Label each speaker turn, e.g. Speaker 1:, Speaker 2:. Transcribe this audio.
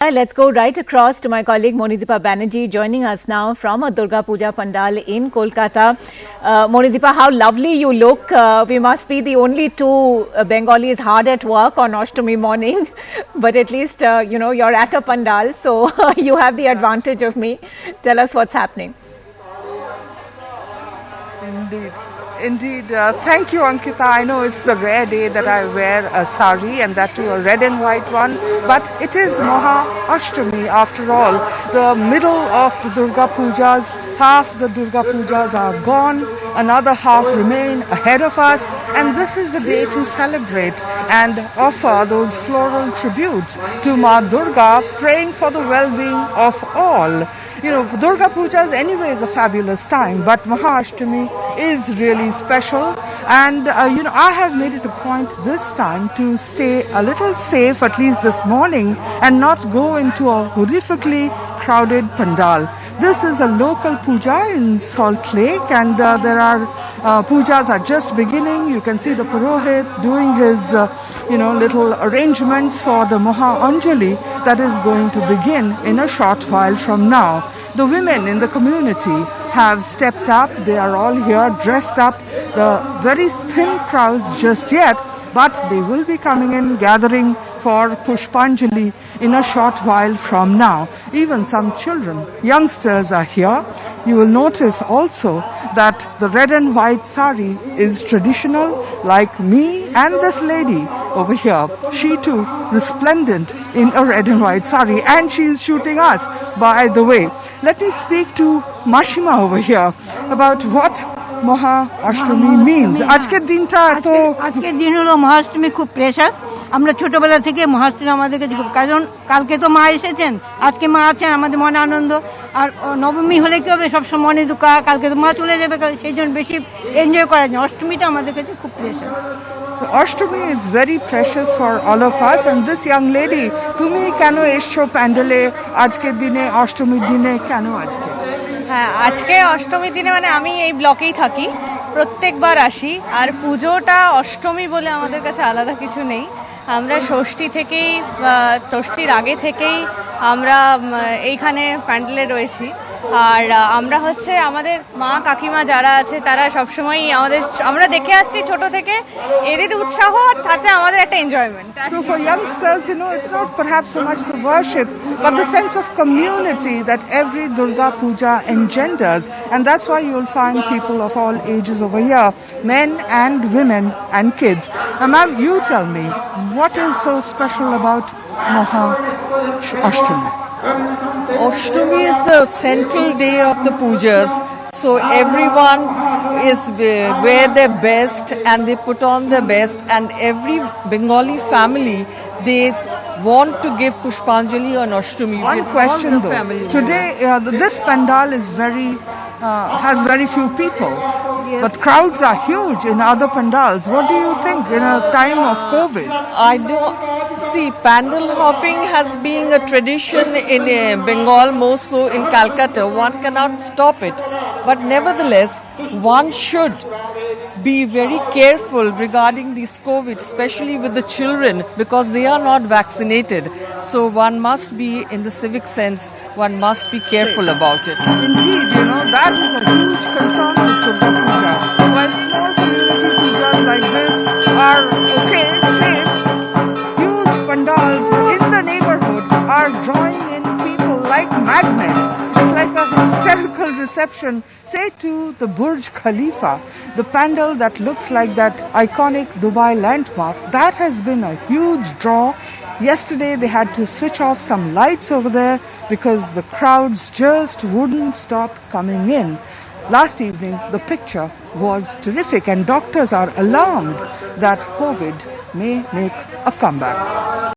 Speaker 1: Monica. Let's go right across to my colleague Monideepa Banerjee, joining us now from a Durga Puja Pandal in Kolkata. Monideepa, how lovely you look. We must be the only two Bengalis hard at work on Ashtami morning, but at least, you're at a Pandal, so you have the advantage of me. Tell us what's happening.
Speaker 2: Indeed. Thank you, Ankita. I know it's the rare day that I wear a sari, and that too a red and white one. But it is Maha Ashtami after all. The middle of the Durga Pujas, half the Durga Pujas are gone, another half remain ahead of us. And this is the day to celebrate and offer those floral tributes to Ma Durga, praying for the well-being of all. Durga Pujas anyway is a fabulous time, but Maha Ashtami is really special. And I have made it a point this time to stay a little safe, at least this morning, and not go into a horrifically crowded pandal. This is a local puja in Salt Lake, and there are pujas are just beginning. You can see the Purohit doing his little arrangements for the Maha Anjali that is going to begin in a short while from now. The women in the community have stepped up. They are all here dressed up. The very thin crowds just yet, but they will be coming in, gathering for Pushpanjali in a short while from now. Even some children, youngsters are here. You will notice also that the red and white sari is traditional, like me and this lady over here. She too resplendent in a red and white sari, and she is shooting us, by the way. Let me speak to Mashima over here about what Maha Ashtami means. আজকের
Speaker 3: দিন হলো মহাষ্টমী খুব precious. আমরা ছোটবেলা থেকে মহাষ্টমী আমাদেরকে কারণ কালকে তো মা এসেছেন, আজকে মা আছেন, আমাদের মনে আনন্দ। আর নবমী হলে কি হবে, সবসময় মনে দুঃখ, কালকে তো মা চলে যাবে, সেই জন্য বেশি এনজয় করা যায়। অষ্টমীটা আমাদের কাছে খুব precious.
Speaker 2: So Ashtami is very precious for all of us, and this young lady, তুমি কেন এসছো প্যান্ডেলে আজকের দিনে, অষ্টমীর দিনে কেন আজকে?
Speaker 4: হ্যাঁ, আজকে অষ্টমীর দিনে মানে আমি এই ব্লকেই থাকি, প্রত্যেকবার আসি। আর পুজোটা অষ্টমী বলে আমাদের কাছে আলাদা কিছু নেই। আমরা ষষ্ঠীর আগে থেকেই আমরা এইখানে প্যান্ডেলে রয়েছি। আর আমরা আমাদের মা কাকিমা যারা আছে তারা সবসময় আমরা দেখে আসছি ছোট থেকে, এদের উৎসাহ থাকে আমাদের একটা enjoyment.
Speaker 2: So for youngsters, it's not perhaps so much the worship, but the sense of community that every Durga Puja engenders. And that's why you'll find people of all ages over here, men and women and kids. Now, ma'am, you tell me, what is so special about Maha Ashtami?
Speaker 5: Ashtami is the central day of the pujas, so everyone wear their best and they put on their best, and every Bengali family, they want to give Pushpanjali on Ashtami.
Speaker 2: One question though, today this pandal is has very few people, yes, but crowds are huge in other pandals. What do you think in a time of COVID?
Speaker 5: I don't see, pandal hopping has been a tradition in Bengal, more so in Calcutta. One cannot stop it, but nevertheless one should be very careful regarding this COVID, especially with the children, because they are not vaccinated. So one must be, in the civic sense, one must be careful about it.
Speaker 2: Indeed, that is a huge concern with Durga Puja. While small community pujas like this are okay, safe, huge pandals in the neighborhood are drawing in people like magnets. It's like a hysterical reception. Say to the Burj Khalifa, the pandal that looks like that iconic Dubai landmark, that has been a huge draw. Yesterday they had to switch off some lights over there because the crowds just wouldn't stop coming in. Last evening the picture was terrific, and doctors are alarmed that COVID may make a comeback.